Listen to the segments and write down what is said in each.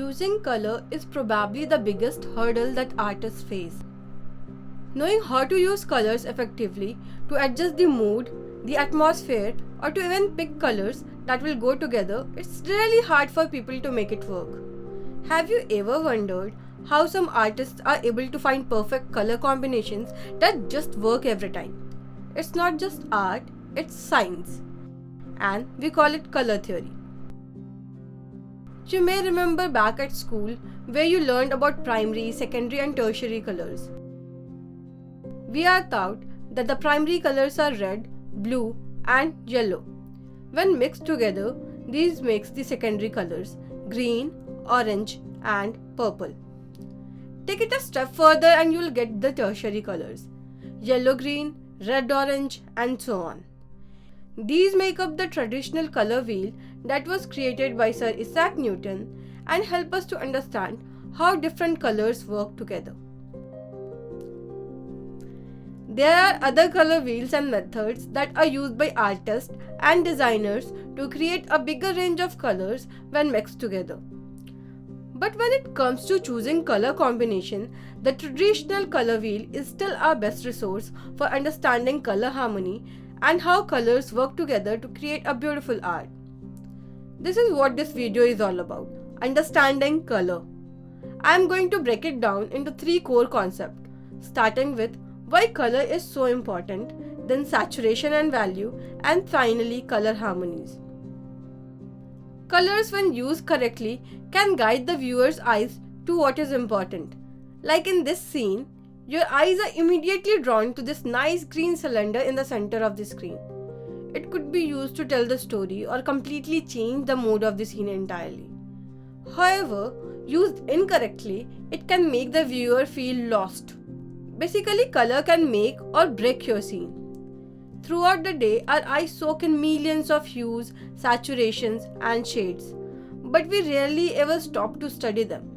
Choosing color is probably the biggest hurdle that artists face. Knowing how to use colors effectively to adjust the mood, the atmosphere, or to even pick colors that will go together, it's really hard for people to make it work. Have you ever wondered how some artists are able to find perfect color combinations that just work every time? It's not just art, it's science. And we call it color theory. You may remember back at school where you learned about primary, secondary, and tertiary colors. We are taught that the primary colors are red, blue, and yellow. When mixed together, these makes the secondary colors green, orange, and purple. Take it a step further and you'll get the tertiary colors yellow-green, red-orange, and so on. These make up the traditional color wheel that was created by Sir Isaac Newton and help us to understand how different colors work together. There are other color wheels and methods that are used by artists and designers to create a bigger range of colors when mixed together. But when it comes to choosing color combination, the traditional color wheel is still our best resource for understanding color harmony and how colors work together to create a beautiful art. This is what this video is all about, understanding color. I am going to break it down into 3 core concepts, starting with why color is so important, then saturation and value, and finally color harmonies. Colors, when used correctly, can guide the viewer's eyes to what is important. Like in this scene, your eyes are immediately drawn to this nice green cylinder in the center of the screen. It could be used to tell the story or completely change the mood of the scene entirely. However, used incorrectly, it can make the viewer feel lost. Basically, color can make or break your scene. Throughout the day, our eyes soak in millions of hues, saturations, and shades, but we rarely ever stop to study them.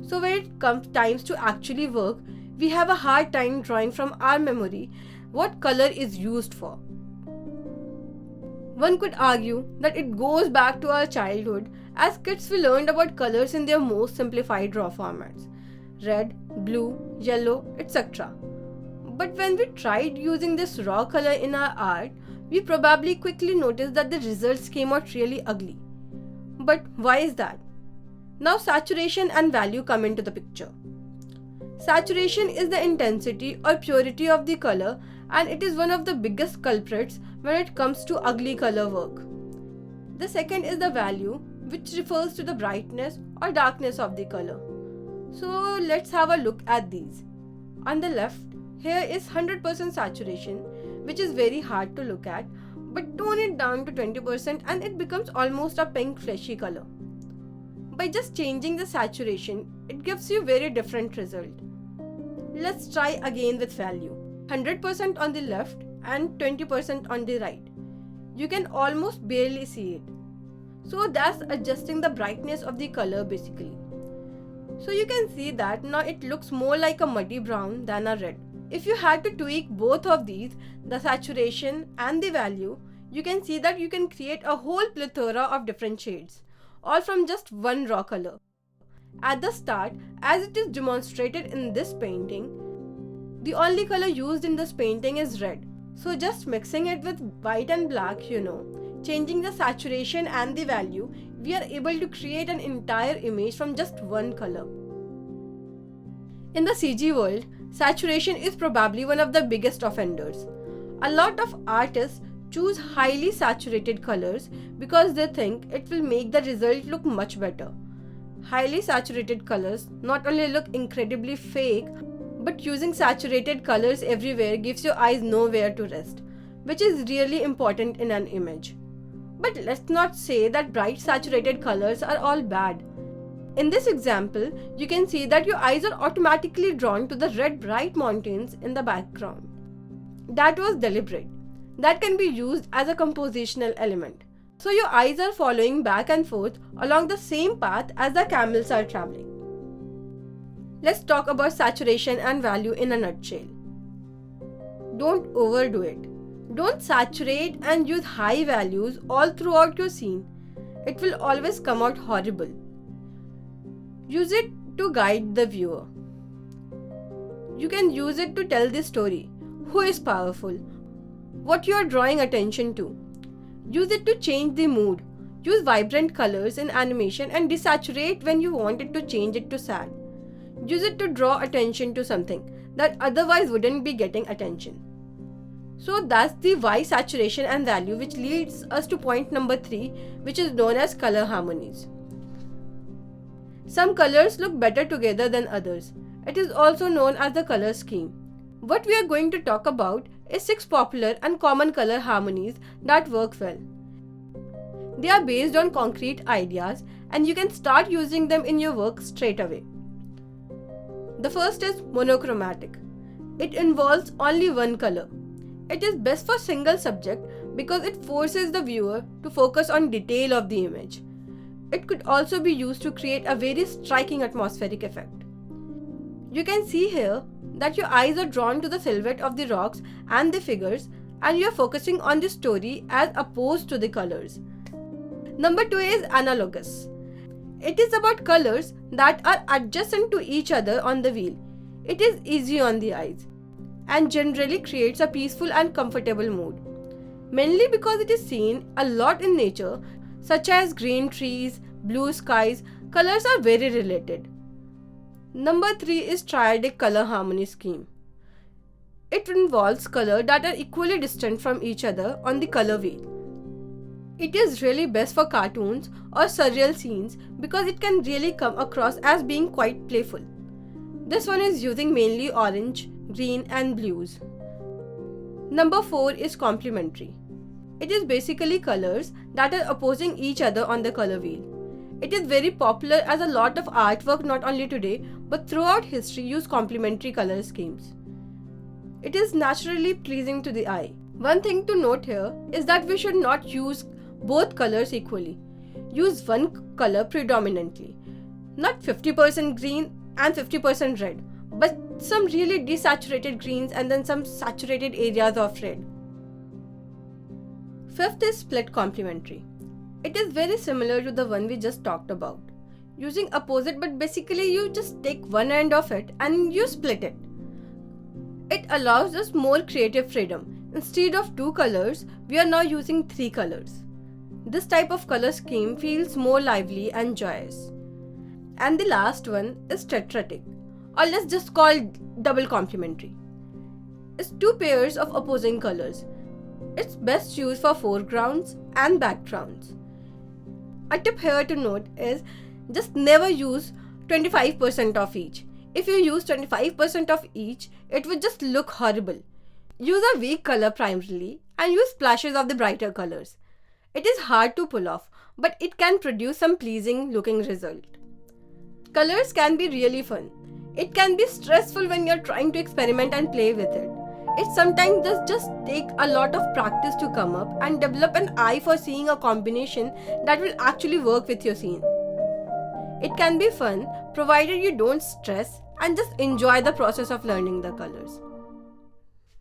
So when it comes times to actually work, we have a hard time drawing from our memory what color is used for. One could argue that it goes back to our childhood. As kids, we learned about colors in their most simplified raw formats: red, blue, yellow, etc. But when we tried using this raw color in our art, we probably quickly noticed that the results came out really ugly. But why is that? Now saturation and value come into the picture. Saturation is the intensity or purity of the color, and it is one of the biggest culprits when it comes to ugly color work. The second is the value, which refers to the brightness or darkness of the color. So let's have a look at these. On the left, here is 100% saturation, which is very hard to look at, but tone it down to 20% and it becomes almost a pink fleshy color. By just changing the saturation, it gives you very different result. Let's try again with value. 100% on the left and 20% on the right. You can almost barely see it. So that's adjusting the brightness of the color basically. So you can see that now it looks more like a muddy brown than a red. If you had to tweak both of these, the saturation and the value, you can see that you can create a whole plethora of different shades, all from just one raw color. At the start, as it is demonstrated in this painting, the only color used in this painting is red. So just mixing it with white and black, changing the saturation and the value, we are able to create an entire image from just one color. In the CG world, saturation is probably one of the biggest offenders. A lot of artists choose highly saturated colors because they think it will make the result look much better. Highly saturated colors not only look incredibly fake, but using saturated colors everywhere gives your eyes nowhere to rest, which is really important in an image. But let's not say that bright saturated colors are all bad. In this example, you can see that your eyes are automatically drawn to the red bright mountains in the background. That was deliberate. That can be used as a compositional element. So your eyes are following back and forth along the same path as the camels are traveling. Let's talk about saturation and value in a nutshell. Don't overdo it. Don't saturate and use high values all throughout your scene. It will always come out horrible. Use it to guide the viewer. You can use it to tell the story, who is powerful, what you are drawing attention to. Use it to change the mood. Use vibrant colors in animation and desaturate when you want it to change it to sad. Use it to draw attention to something that otherwise wouldn't be getting attention. So that's the why, saturation and value, which leads us to point number 3, which is known as color harmonies. Some colors look better together than others. It is also known as the color scheme. What we are going to talk about is 6 popular and common color harmonies that work well. They are based on concrete ideas and you can start using them in your work straight away. The first is monochromatic. It involves only one color. It is best for single subject because it forces the viewer to focus on detail of the image. It could also be used to create a very striking atmospheric effect. You can see here that your eyes are drawn to the silhouette of the rocks and the figures, and you are focusing on the story as opposed to the colors. Number 2 is analogous. It is about colors that are adjacent to each other on the wheel. It is easy on the eyes and generally creates a peaceful and comfortable mood. Mainly because it is seen a lot in nature, such as green trees, blue skies, colors are very related. Number 3 is triadic color harmony scheme. It involves colors that are equally distant from each other on the color wheel. It is really best for cartoons or surreal scenes because it can really come across as being quite playful. This one is using mainly orange, green and blues. Number 4 is complementary. It is basically colors that are opposing each other on the color wheel. It is very popular as a lot of artwork not only today but throughout history use complementary color schemes. It is naturally pleasing to the eye. One thing to note here is that we should not use both colors equally. Use one color predominantly. Not 50% green and 50% red, but some really desaturated greens and then some saturated areas of red. Fifth is split complementary. It is very similar to the one we just talked about. Using opposite, but basically you just take one end of it and you split it. It allows us more creative freedom. Instead of 2 colors, we are now using 3 colors. This type of color scheme feels more lively and joyous. And the last one is tetratic, or let's just call it double complementary. It's 2 pairs of opposing colors. It's best used for foregrounds and backgrounds. A tip here to note is just never use 25% of each. If you use 25% of each, it would just look horrible. Use a weak color primarily and use splashes of the brighter colors. It is hard to pull off, but it can produce some pleasing looking result. Colors can be really fun. It can be stressful when you're trying to experiment and play with it. It sometimes does just take a lot of practice to come up and develop an eye for seeing a combination that will actually work with your scene. It can be fun provided you don't stress and just enjoy the process of learning the colors.